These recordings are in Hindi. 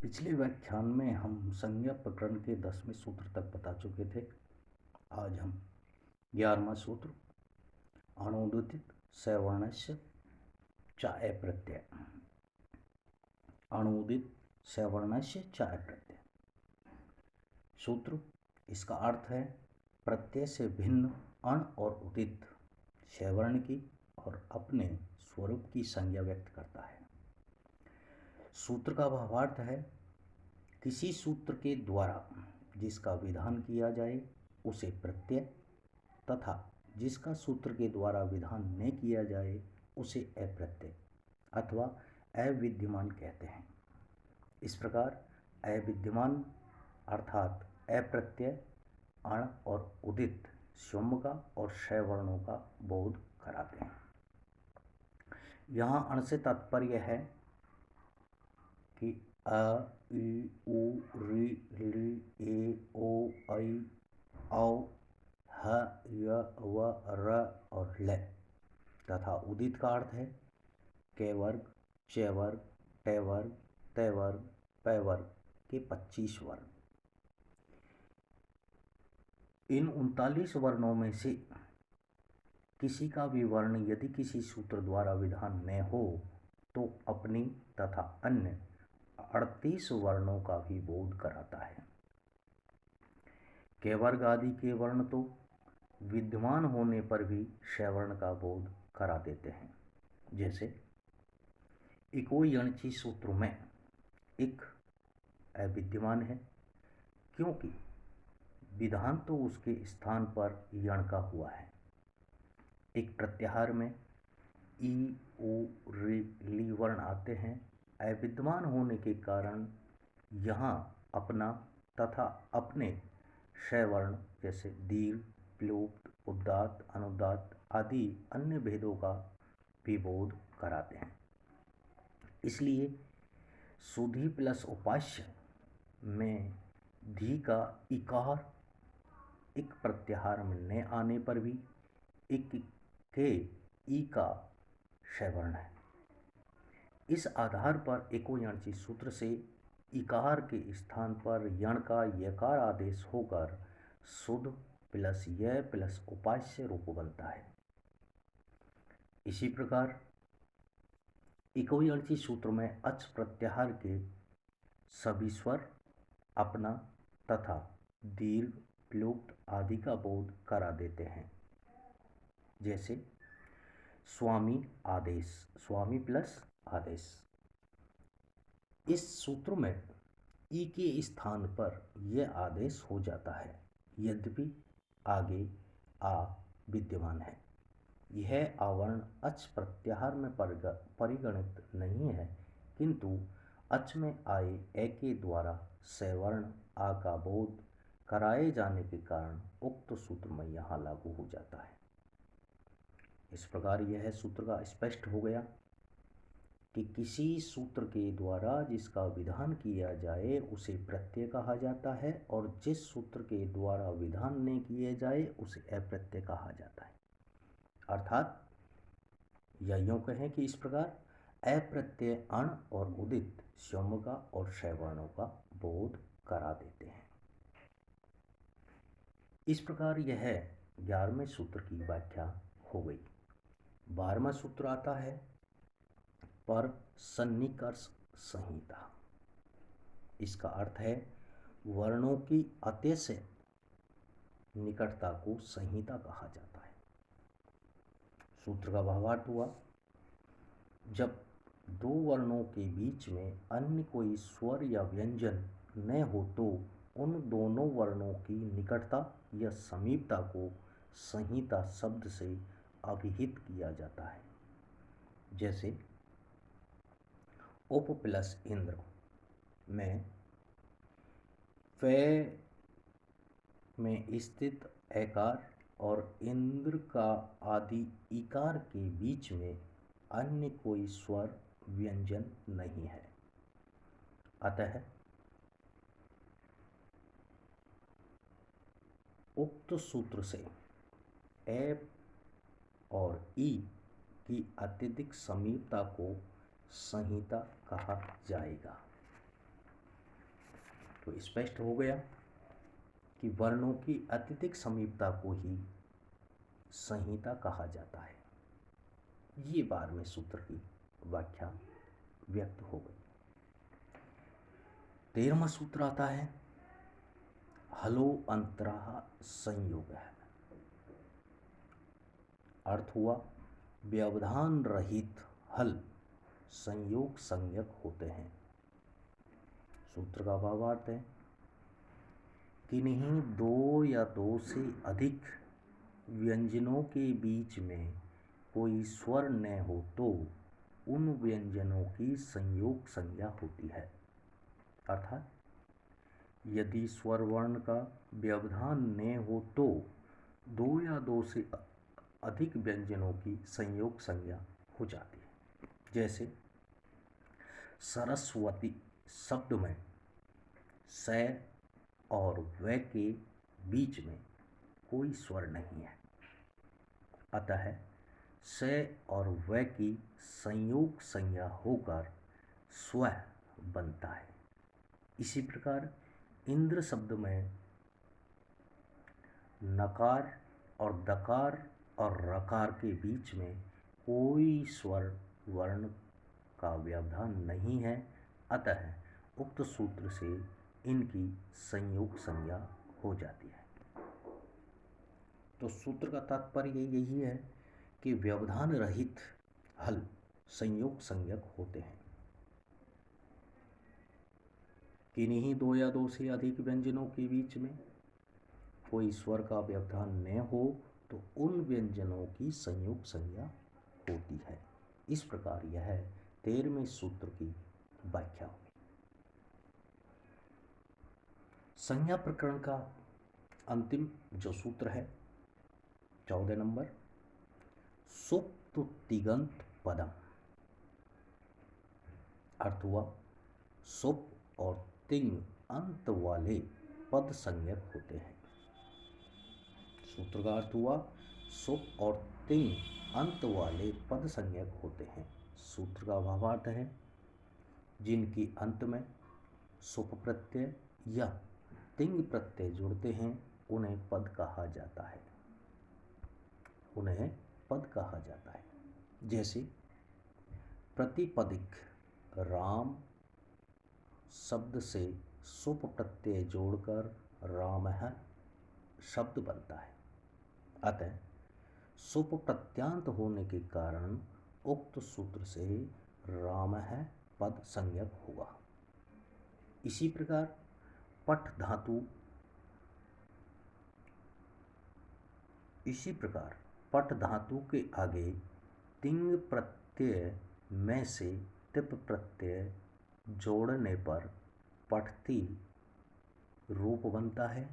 पिछले व्याख्यान में हम संज्ञा प्रकरण के 10वें सूत्र तक बता चुके थे। आज हम 11वां सूत्र अणुदित सवर्णस्य चाय प्रत्यय। अणुदित सवर्णस्य चाय प्रत्यय सूत्र, इसका अर्थ है प्रत्यय से भिन्न अण और उदित सवर्ण की और अपने स्वरूप की संज्ञा व्यक्त करता है। सूत्र का भावार्थ है किसी सूत्र के द्वारा जिसका विधान किया जाए उसे प्रत्यय तथा जिसका सूत्र के द्वारा विधान न किया जाए उसे अप्रत्यय अथवा अविद्यमान कहते हैं। इस प्रकार अविद्यमान अर्थात अप्रत्यय अण और उदित स्वयं और सवर्णों का बोध कराते हैं। यहाँ अण से तात्पर्य है कि अ, इ, उ, ऋ, ली, ए, ओ, ऐ, औ, ह, य, व, र और ल तथा उदित का अर्थ है क वर्ग, च वर्ग, ट वर्ग, त वर्ग, प वर्ग के 25 वर्ण। इन 39 वर्णों में से किसी का भी वर्ण यदि किसी सूत्र द्वारा विधान न हो तो अपनी तथा अन्य 38 वर्णों का भी बोध कराता है। क वर्ग आदि के वर्ण तो विद्यमान होने पर भी सवर्ण का बोध करा देते हैं। जैसे इको यणचि सूत्र में इक अविद्यमान है क्योंकि विधान तो उसके स्थान पर यण का हुआ है। एक प्रत्याहार में ई, ओ, ऋ, ली वर्ण आते हैं। अविद्यमान होने के कारण यहाँ अपना तथा अपने सवर्ण जैसे दीर्घ, प्लुत, उदात्त, अनुदात्त आदि अन्य भेदों का भी बोध कराते हैं। इसलिए सुधी प्लस उपास्य में धी का इकार इक प्रत्याहार में न आने पर भी इक के ई का सवर्ण है। इस आधार पर एको यणचि सूत्र से इकार के स्थान पर यण का यकार आदेश होकर शुद्ध प्लस य प्लस उपास्य रूप बनता है। इसी प्रकार इको यणचि सूत्र में अच प्रत्याहार के सभी स्वर अपना तथा दीर्घ, प्लुत आदि का बोध करा देते हैं। जैसे स्वामी आदेश, स्वामी प्लस आदेश। इस सूत्र में ई के स्थान पर यह आदेश हो जाता है यद्यपि आगे आ विद्यमान है। यह आवरण अच प्रत्याहार में परिगणित नहीं है किंतु अच में आए ए के द्वारा सवर्ण आ का बोध कराए जाने के कारण उक्त सूत्र में यहाँ लागू हो जाता है। इस प्रकार यह सूत्र का स्पष्ट हो गया कि किसी सूत्र के द्वारा जिसका विधान किया जाए उसे प्रत्यय कहा जाता है और जिस सूत्र के द्वारा विधान न किए जाए उसे अप्रत्यय कहा जाता है। अर्थात या यूँ कहें कि इस प्रकार अप्रत्यय अण और उदित स्वयं का और सवर्णों का बोध करा देते हैं। इस प्रकार यह 11वें सूत्र की व्याख्या हो गई। 12वां सूत्र आता है पर सन्निकर्ष संहिता। इसका अर्थ है वर्णों की अतिशय निकटता को संहिता कहा जाता है। सूत्र का भावार्थ हुआ जब दो वर्णों के बीच में अन्य कोई स्वर या व्यंजन न हो तो उन दोनों वर्णों की निकटता या समीपता को संहिता शब्द से अभिहित किया जाता है। जैसे उप प्लस इंद्र में फ में स्थित एकार और इंद्र का आदि इकार के बीच में अन्य कोई स्वर व्यंजन नहीं है। अतः उक्त सूत्र से ए और ई की अत्यधिक समीपता को संहिता कहा जाएगा। तो स्पष्ट हो गया कि वर्णों की अत्यधिक समीपता को ही संहिता कहा जाता है। ये 12वें सूत्र की व्याख्या व्यक्त हो गई। 13वां सूत्र आता है हलो अंतराह संयोग है। अर्थ हुआ व्यवधान रहित हल संयोग संज्ञक होते हैं। सूत्र का भावार्थ है किन्हीं दो या दो से अधिक व्यंजनों के बीच में कोई स्वर न हो तो उन व्यंजनों की संयोग संज्ञा होती है। अर्थात यदि स्वर वर्ण का व्यवधान न हो तो दो या दो से अधिक व्यंजनों की संयोग संज्ञा हो जाती है। जैसे सरस्वती शब्द में स और व के बीच में कोई स्वर नहीं है, अतः स और व की संयोग संज्ञा होकर स्व बनता है। इसी प्रकार इंद्र शब्द में नकार और दकार और रकार के बीच में कोई स्वर वर्ण का व्यवधान नहीं है, अतः उक्त सूत्र से इनकी संयोग संज्ञा हो जाती है। तो सूत्र का तात्पर्य यही है कि व्यवधान रहित हल संयोग संज्ञक होते हैं। किन्हीं दो या दो से अधिक व्यंजनों के बीच में कोई स्वर का व्यवधान न हो तो उन व्यंजनों की संयोग संज्ञा होती है। इस प्रकार यह 13वें सूत्र की व्याख्या हुई। संज्ञा प्रकरण का अंतिम जो सूत्र है 14 नंबर सुप्त तिगंत पदम। अर्थ हुआ सुप और तिंग अंत वाले पद संज्ञक होते हैं। सूत्र का अर्थ हुआ सुप और तिंग अंत वाले पद संज्ञक होते हैं। सूत्र का भावार्थ है जिनकी अंत में सुप प्रत्यय या तिंग प्रत्यय जुड़ते हैं उन्हें पद कहा जाता है। उन्हें पद कहा जाता है। जैसे प्रतिपदिक राम शब्द से सुप प्रत्यय जोड़कर राम शब्द बनता है, अतः सुप प्रत्यांत होने के कारण उक्त सूत्र से राम पद संज्ञक होगा। इसी प्रकार पठ धातु के आगे तिंग प्रत्यय में से तिप प्रत्यय जोड़ने पर पठती रूप बनता है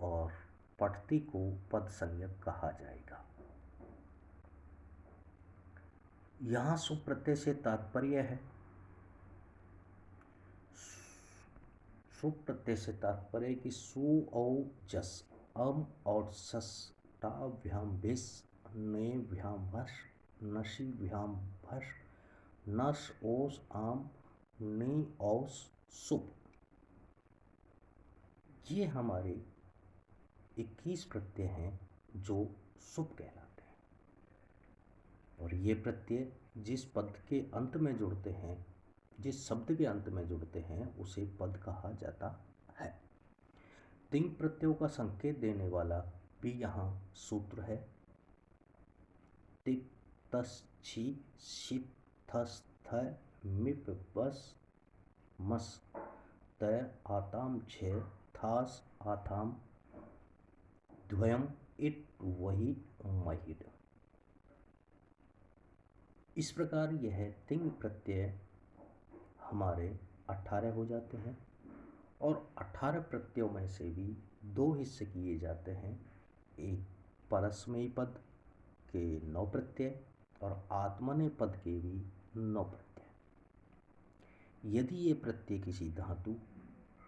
और पठती को पद संज्ञक कहा जाएगा। यहाँ सुप प्रत्यय से तात्पर्य है सुप प्रत्यय से तात्पर्य कि सु औ जस अम और सस टाभ्याम बिस नेभ्याम भस नशीभ्याम भस नस ओस आम नी औस सुप। ये हमारे 21 प्रत्यय हैं जो सुप कहलाते हैं। और ये प्रत्यय जिस पद के अंत में जुड़ते हैं, जिस शब्द के अंत में जुड़ते हैं उसे पद कहा जाता है। तिंग प्रत्ययों का संकेत देने वाला भी यहाँ सूत्र है। तिक तस छी शिप थस थ मिप बस मस तय आताम छे थास आथाम द्वयम इट वही महिड। इस प्रकार यह तिंग प्रत्यय हमारे 18 हो जाते हैं और 18 प्रत्ययों में से भी 2 हिस्से किए जाते हैं। एक परस्मयी पद के 9 प्रत्यय और आत्मनेय पद के भी 9 प्रत्यय। यदि ये प्रत्यय किसी धातु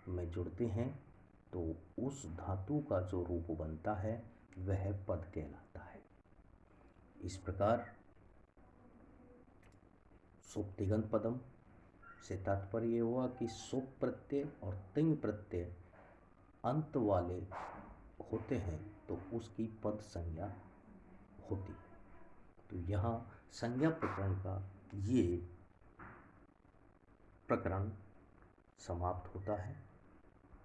में जुड़ते हैं तो उस धातु का जो रूप बनता है वह पद कहलाता है। इस प्रकार सुप्तिगंत पदम, से तात्पर्य ये हुआ कि सोप प्रत्यय और तिंग प्रत्यय अंत वाले होते हैं तो उसकी पद संज्ञा होती है। तो यहाँ संज्ञा प्रकरण का ये प्रकरण समाप्त होता है।